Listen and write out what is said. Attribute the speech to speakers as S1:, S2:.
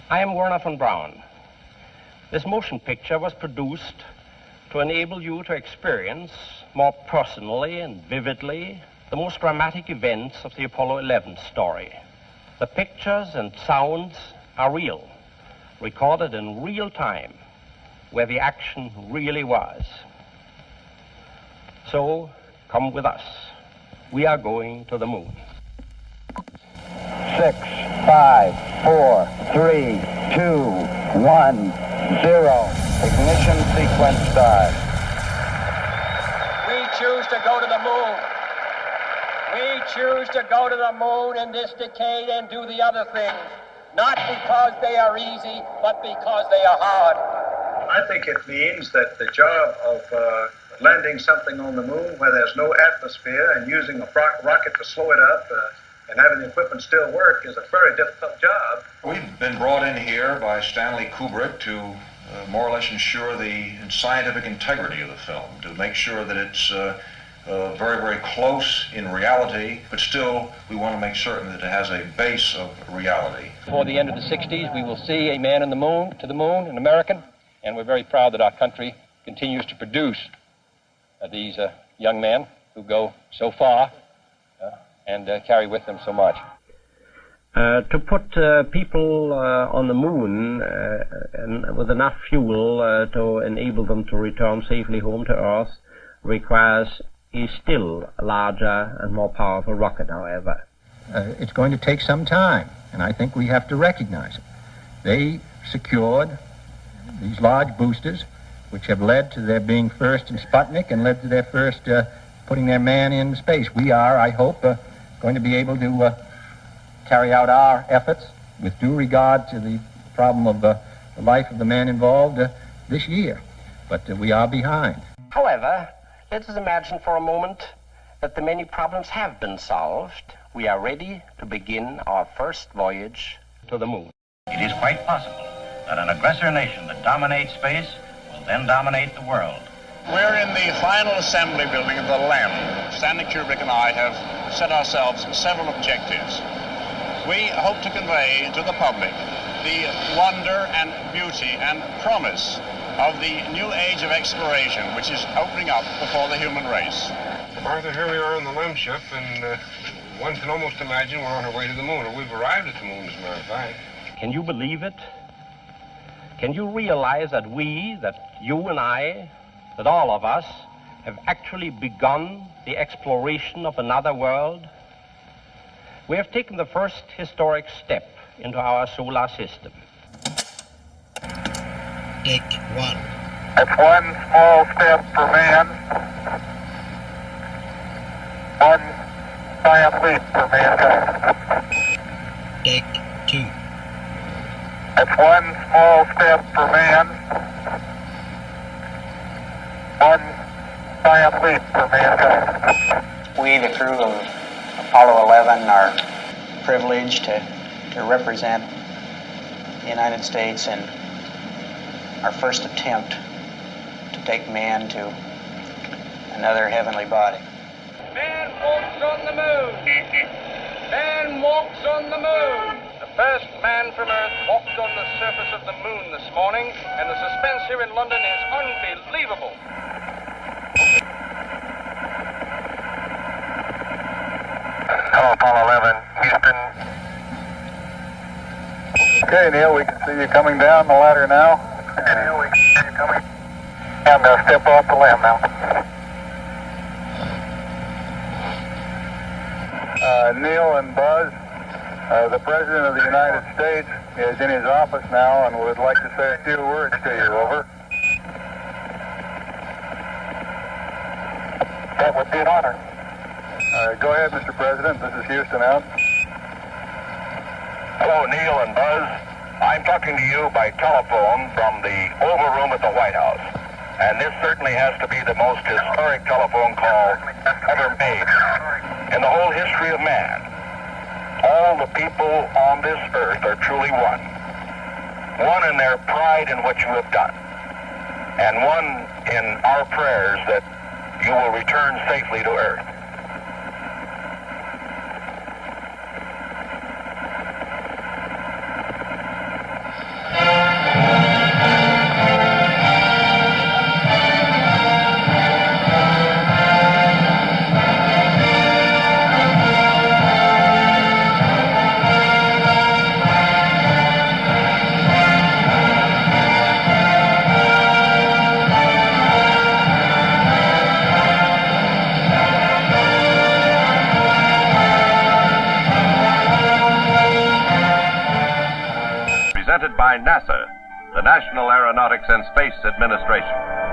S1: I am Werner von Braun. This motion picture was produced to enable you to experience more personally and vividly the most dramatic events of the Apollo 11 story. The pictures and sounds are real, recorded in real time, where the action really was. So, come with us. We are going to the moon.
S2: 6, 5, 4, 3, 2, 1, 0. Ignition sequence start.
S3: We choose to go to the moon. We choose to go to the moon in this decade and do the other things, not because they are easy, but because they are hard.
S4: I think it means that the job of landing something on the moon where there's no atmosphere and using a rocket to slow it up and having the equipment still work is a very difficult job.
S5: We've been brought in here by Stanley Kubrick to more or less ensure the scientific integrity of the film, to make sure that it's very, very close in reality, but still we want to make certain that it has a base of reality.
S3: Before the end of the 60s, we will see a man to the moon, an American, and we're very proud that our country continues to produce these young men who go so far and carry with them so much.
S1: To put people on the moon and with enough fuel to enable them to return safely home to Earth requires a still larger and more powerful rocket, however.
S6: It's going to take some time, and I think we have to recognize it. They secured these large boosters, which have led to their being first in Sputnik and led to their first putting their man in space. We are, I hope, going to be able to carry out our efforts with due regard to the problem of the life of the man involved this year. But we are behind.
S1: However, let us imagine for a moment that the many problems have been solved. We are ready to begin our first voyage to the moon.
S7: It is quite possible that an aggressor nation that dominates space will then dominate the world.
S8: We're in the final assembly building of the LEM. Stanley Kubrick and I have set ourselves several objectives. We hope to convey to the public the wonder and beauty and promise of the new age of exploration which is opening up before the human race.
S9: Arthur, here we are on the LEM ship, and one can almost imagine we're on our way to the moon, or we've arrived at the moon, as a matter of fact.
S1: Can you believe it? Can you realize that we, that you and I, that all of us, have actually begun the exploration of another world? We have taken the first historic step into our solar system.
S10: Take one.
S2: It's one small step for man, one giant leap for mankind.
S10: Take two.
S2: It's one small step for man, one giant leap for mankind.
S11: We, the crew of Apollo 11, are privileged to represent the United States in our first attempt to take man to another heavenly body.
S3: Man walks on the moon. Man walks on the moon. The first man from Earth walked on the surface of the moon this morning, and the suspense here in London is unbelievable.
S2: Hello, Apollo 11, Houston. Okay, Neil, we can see you coming down the ladder now. Neil, we can see you coming. I'm going to step off the LEM now. Neil and Buzz, the President of the United States is in his office now and would like to say a few words to you. Over. That would be an honor. Go ahead, Mr. President. This is Houston out.
S7: Hello, Neil and Buzz. I'm talking to you by telephone from the Oval Room at the White House. And this certainly has to be the most historic telephone call ever made in the whole history of man. All the people on this earth are truly one. One in their pride in what you have done. And one in our prayers that you will return safely to Earth.
S12: presented by NASA, the National Aeronautics and Space Administration.